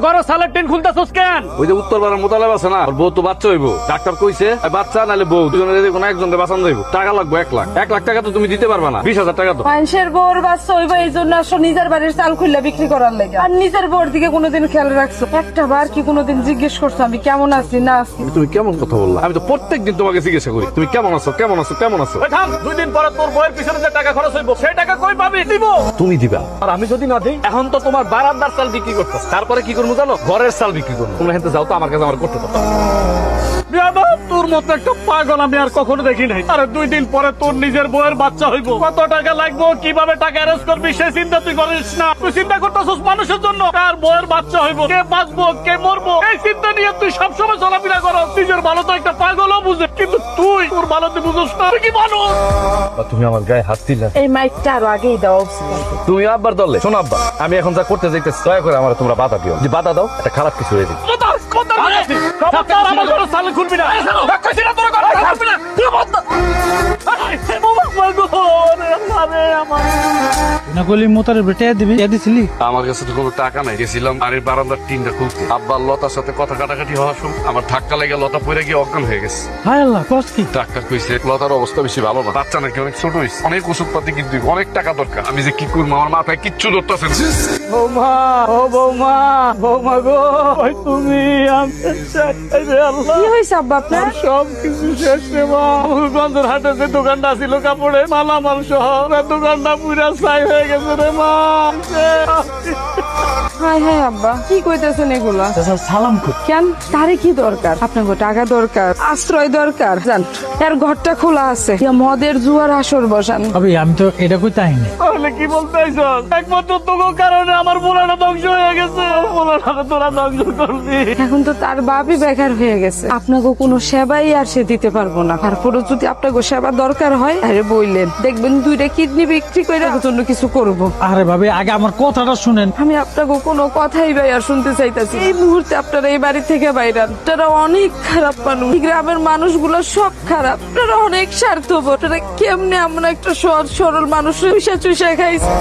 ঘরে সালের টিন খুলতেছস কেন? ওই যে উত্তর পাড়ার মোতালেব আছে না, ওর বউ তো বাচ্চা হইব। ডাক্তার কইছে বাচ্চা নাহলে বউ দুজনের যদি কোনো একজনকে বাঁচান যাইব। টাকা লাগবে 1 লাখ। 1 লাখ টাকা তো তুমি দিতে পারবা না, 20,000 টাকা তো। মানুষের বউর বাচ্চা হইবা এই জন্য আসো নিজের বাড়ির চাল খুললে বিক্রি করার লাগে। আর নিজের বউর দিকে কোনোদিন খেয়াল রাখছো? একটা বার কি কোনোদিন জিজ্ঞেস করছো আমি কেমন আছি না আছি? তুমি কেমন কথা বললা? আমি তো প্রত্যেকদিন তোমাকে জিজ্ঞাসা করি তুমি কেমন আছো, কেমন আছো, কেমন আছো। ওই থাম, 2 দিন পরে তোর বউয়ের পিছনে যে টাকা খরচ হইব সেই টাকা কই পাবি? দিব। তুমি দিবা। আর আমি যদি না দিই, এখন তো তোমার বারান্দার চাল বিক্রি করতেছ। তারপরে কি করবো জানো? ঘরের চাল বিক্রি করবো। তোমরা হেঁটে যাও তো, আমার কাছে আমার করতে দাও। তোর মতো একটা পাগল আমি আর কখনো দেখি নাই। আরে 2 দিন পরে তোর নিজের বউয়ের বাচ্চা হইব, কত টাকা লাগবে, কিভাবে টাকা অ্যারেঞ্জ করবি সেই চিন্তা তুই করিস না। তুই চিন্তা করতেছিস মানুষের জন্য, কার বউয়ের বাচ্চা হইব, কে বাঁচবো কে মরবো, এই চিন্তা নিয়ে তুই সবসময় চলাফেরা করো। নিজের ভালো তো একটা পাগলও বুঝে, কিন্তু তুই তোর ভালো তুই বুঝোস না। তুই কি মানুষ? তুমি আমার গায়ে হাত দিলে। এই মাইকটা আরো আগেই দেওয়া উচিত। তুমি আব্বার দলে শোনো আব্বা, আমি এখন যা করতে যাইতেছি দয়া করে আমার তোমরা বাধা দিও। যে বাধা দাও একটা খারাপ কিছু হয়ে যাবে। খবরদার আমার ঘরে চাল খুলবি না। কইছি না তোর ঘরে চাল খুলবি না। তুই বন্ধ। না গলি মোতারে বেটে দিবি দিছিলি। আমার কাছে তো কোনো টাকা নাই, গেছিলাম বাড়ির বারান্দার টিনটা খুলতে। আব্বার লতার সাথে কথা কাটাকাটি হওয়ার সময় আমার ধাক্কা লেগে লতা পড়ে গিয়ে অজ্ঞান হয়ে গেছে। হায় আল্লাহ, কষ্ট কি? ডাক্তার কইছে লতার অবস্থা বেশি ভালো না, বাচ্চা নাকি অনেক ছোট হয়েছে, অনেক ওষুধ পাতি কিনতে হবে, অনেক টাকা দরকার। আমি যে কি করবো আমার মাথায় কিচ্ছু ধরতেছে না। বৌমা, ও বৌমা, বৌমা গো, ওই তুমি আল্লাহ। কি হয়েছে আব্বা আপনার? সব কিছু শেষ রে মা। গঞ্জের হাটে যে দোকানটা ছিল কাপড়ে মালামাল সহ, দোকানটা পুরা ছাই হয়ে গেছে রে মা। হায় হায় আব্বা, কি কইতেছেন এগুলা? সালাম কর। কেন? তারে কি দরকার? আপনাকে টাকা দরকার, আশ্রয় দরকার, জান এর ঘরটা খোলা আছে, ইয়া মদের জুয়ার আসর বসান। ভাবি আমি তো এটা কই তাই না। তাহলে কি বলতে চাইছ? একমাত্র তোর কারণে আমার বোলাটা ধ্বংস হয়ে গেছে। বোলাটা তোরা ধ্বংস করবি। এখন তো তার বাপই বেকার হয়ে গেছে, আপনাকে কোনো সেবাই আর সে দিতে পারবো না। তারপরে যদি আপনাকে সেবা দরকার হয় আরে বইলেন, দেখবেন 2টা কিডনি বিক্রি করে জন্য কিছু করব। আরে ভাবি আগে আমার কথাটা শুনেন। আমি আপনাকে কোনো কথাই ভাই আর শুনতে চাইতেছি। এই মুহূর্তে আপনারা এই বাড়ি থেকে বাইরে, তারা অনেক খারাপ মানুষ, এই গ্রামের মানুষগুলো সব খারাপ, তারা অনেক স্বার্থপর। তারা কেমনে আমরা একটা সহজ সরল মানুষ চুষা চুষা খাইছে।